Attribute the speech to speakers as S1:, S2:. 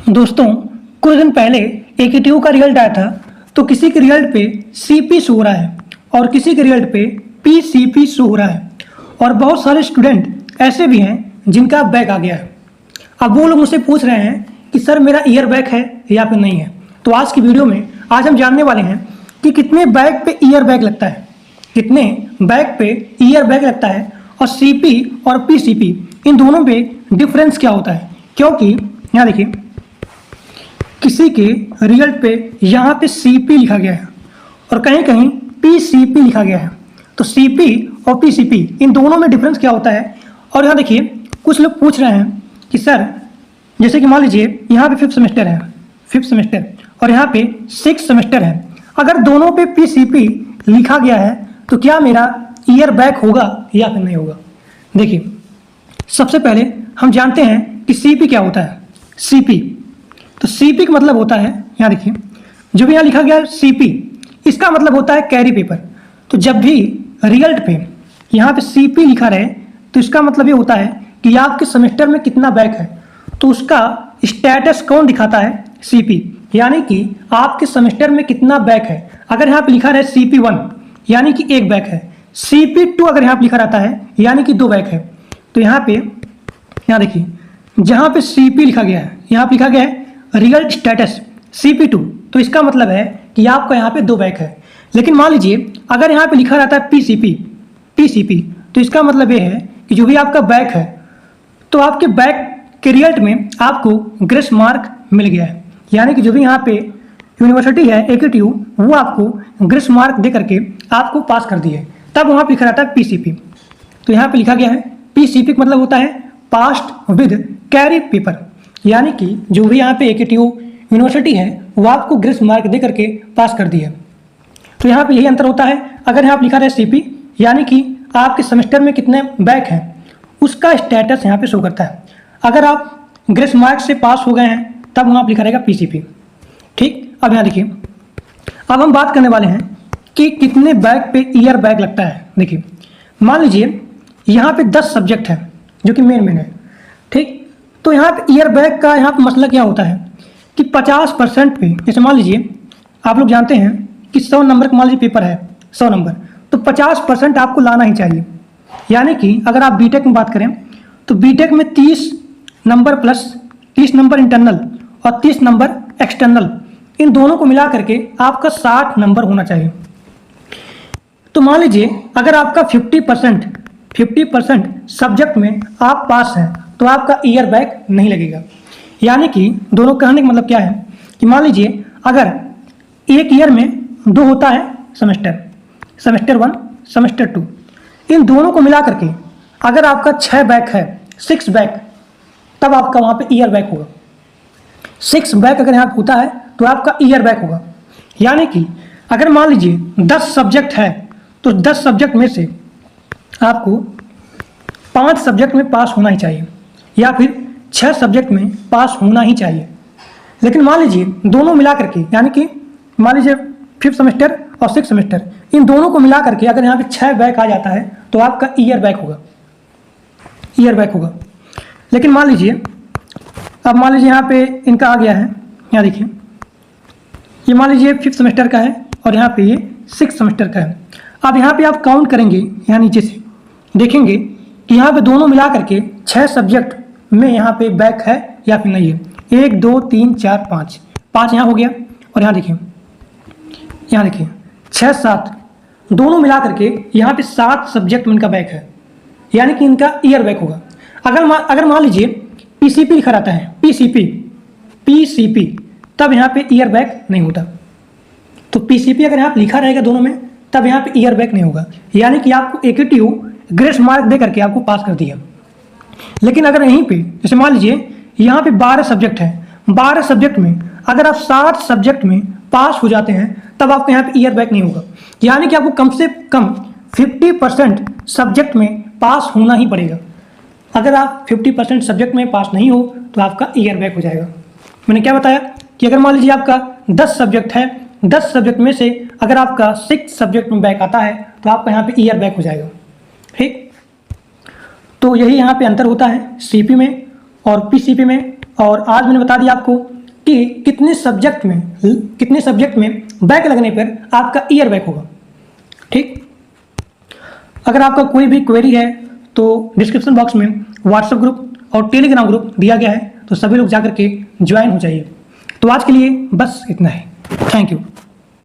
S1: दोस्तों, कुछ दिन पहले एकेटीयू का रिजल्ट आया था। तो किसी के रिजल्ट पे सीपी शो हो रहा है और किसी के रिजल्ट पे पीसीपी शो हो रहा है। और बहुत सारे स्टूडेंट ऐसे भी हैं जिनका बैक आ गया है। अब वो लोग मुझसे पूछ रहे हैं कि सर मेरा ईयर बैक है या फिर नहीं है। तो आज की वीडियो में आज हम जानने वाले हैं कि कितने बैक पे ईयर बैक लगता है, कितने बैक पे ईयर बैक लगता है और सीपी और पीसीपी इन दोनों पे डिफरेंस क्या होता है। क्योंकि यहाँ देखिए, किसी के रिजल्ट पे यहाँ पे सीपी लिखा गया है और कहीं कहीं पीसीपी लिखा गया है। तो सीपी और पीसीपी इन दोनों में डिफरेंस क्या होता है। और यहाँ देखिए, कुछ लोग पूछ रहे हैं कि सर जैसे कि मान लीजिए यहाँ पे 5th सेमेस्टर है, 5th सेमेस्टर और यहाँ पे 6th सेमेस्टर है। अगर दोनों पे पीसीपी लिखा गया है तो क्या मेरा ईयर बैक होगा या फिर नहीं होगा। देखिए, सबसे पहले हम जानते हैं कि सीपी क्या होता है। सीपी, तो सीपी का मतलब होता है, यहाँ देखिए जो भी यहाँ लिखा गया है सीपी, इसका मतलब होता है कैरी पेपर। तो जब भी रिजल्ट पे यहाँ पे सीपी लिखा रहे तो इसका मतलब ये होता है कि आपके सेमेस्टर में कितना बैक है, तो उसका स्टेटस कौन दिखाता है, सीपी, यानी कि आपके सेमेस्टर में कितना बैक है। अगर यहाँ पे लिखा रहे CP1 यानी कि 1 बैक है, CP2 अगर यहाँ पे लिखा रहता है यानी कि 2 बैक है। तो यहाँ पे यहाँ देखिए, जहाँ पे सीपी लिखा गया है यहाँ पे लिखा गया है रिजल्ट स्टेटस CP2, तो इसका मतलब है कि आपका यहाँ पे 2 बैक है। लेकिन मान लीजिए अगर यहाँ पे लिखा रहता है पीसीपी, तो इसका मतलब ये है कि जो भी आपका बैक है तो आपके बैक के रिजल्ट में आपको ग्रेस मार्क मिल गया है। यानी कि जो भी यहाँ पे यूनिवर्सिटी है एकेटीयू, वो आपको ग्रेस मार्क दे करके आपको पास कर दिए, तब वहाँ पे लिखा रहता है पीसीपी। तो यहाँ पे लिखा गया है पीसीपी का मतलब होता है पास्ड विद कैरी पेपर, यानी कि जो भी यहाँ पे एकेटीयू यूनिवर्सिटी है वो आपको ग्रेस मार्क दे करके पास कर दिया। तो यहाँ पे यही अंतर होता है। अगर यहाँ पे लिखा रहे सीपी यानी कि आपके सेमेस्टर में कितने बैक हैं उसका स्टेटस यहाँ पे शो करता है। अगर आप ग्रेस मार्क से पास हो गए हैं तब वहाँ पे लिखा रहेगा पीसीपी। ठीक, अब यहाँ देखिए, अब हम बात करने वाले हैं कि कितने बैक पे ईयर बैक लगता है। देखिए, मान लीजिए यहाँ पे 10 सब्जेक्ट है जो कि मेन है। ठीक, तो यहाँ पे ईयर बैक का यहाँ पे मसला क्या होता है कि 50% पे, जैसे मान लीजिए आप लोग जानते हैं कि 100 नंबर का मान लीजिए पेपर है, 100 नंबर, तो 50% आपको लाना ही चाहिए। यानी कि अगर आप बीटेक में बात करें तो बीटेक में 30 नंबर प्लस 30 नंबर इंटरनल और 30 नंबर एक्सटर्नल, इन दोनों को मिला करके आपका 60 नंबर होना चाहिए। तो मान लीजिए अगर आपका 50% सब्जेक्ट में आप पास हैं तो आपका ईयर बैक नहीं लगेगा। यानी कि दोनों कहने का मतलब क्या है कि मान लीजिए अगर एक ईयर में 2 होता है सेमेस्टर 1 सेमेस्टर 2, इन दोनों को मिला करके अगर आपका 6 बैक है, 6 बैक, तब आपका वहाँ पे ईयर बैक होगा। 6 बैक अगर यहाँ पे होता है तो आपका ईयर बैक होगा। यानी कि अगर मान लीजिए 10 सब्जेक्ट है तो 10 सब्जेक्ट में से आपको 5 सब्जेक्ट में पास होना ही चाहिए या फिर 6 सब्जेक्ट में पास होना ही चाहिए। लेकिन मान लीजिए दोनों मिला करके, यानी कि मान लीजिए 5th सेमेस्टर और 6th सेमेस्टर, इन दोनों को मिला करके अगर यहाँ पे 6 बैक आ जाता है तो आपका ईयर बैक होगा, ईयर बैक होगा। लेकिन मान लीजिए, अब मान लीजिए यहाँ पे इनका आ गया है, यहाँ देखिए ये मान लीजिए 5th सेमेस्टर का है और यहाँ पे ये 6th सेमेस्टर का है। अब यहाँ पे आप काउंट करेंगे, यहाँ नीचे से देखेंगे कि यहाँ पे दोनों मिला करके 6 सब्जेक्ट में यहाँ पे बैक है या फिर नहीं है। 1 2 3 4 5 यहाँ हो गया और यहाँ देखिए 6 7 दोनों मिला करके यहाँ पे 7 सब्जेक्ट में इनका बैक है, यानी कि इनका ईयर बैक होगा। अगर मान लीजिए पीसीपी लिखा रहता है, पीसीपी, तब यहाँ पे ईयर बैक नहीं होता। तो पीसीपी अगर यहाँ पे लिखा रहेगा दोनों में तब यहाँ पे ईयर बैक नहीं होगा, यानी कि आपको एकेटीयू ग्रेस मार्क दे करके आपको पास कर दिया। लेकिन अगर यहीं पे जैसे मान लीजिए यहाँ पे 12 सब्जेक्ट है, 12 सब्जेक्ट में अगर आप 60 सब्जेक्ट में पास हो जाते हैं तब आपको यहाँ पे ईयर बैक नहीं होगा। यानी कि आपको कम से कम 50% सब्जेक्ट में पास होना ही पड़ेगा। अगर आप 50% सब्जेक्ट में पास नहीं हो तो आपका ईयर बैक हो जाएगा। मैंने क्या बताया कि अगर मान लीजिए आपका 10 सब्जेक्ट है, 10 सब्जेक्ट में से अगर आपका 6 सब्जेक्ट में बैक आता है तो आपका यहाँ पे ईयर बैक हो जाएगा। ठीक, तो यही यहाँ पे अंतर होता है सीपी में और पीसीपी में। और आज मैंने बता दिया आपको कि कितने सब्जेक्ट में बैक लगने पर आपका ईयर बैक होगा। ठीक, अगर आपका कोई भी क्वेरी है तो डिस्क्रिप्शन बॉक्स में व्हाट्सएप ग्रुप और टेलीग्राम ग्रुप दिया गया है, तो सभी लोग जाकर के ज्वाइन हो जाइए। तो आज के लिए बस इतना ही। Thank you.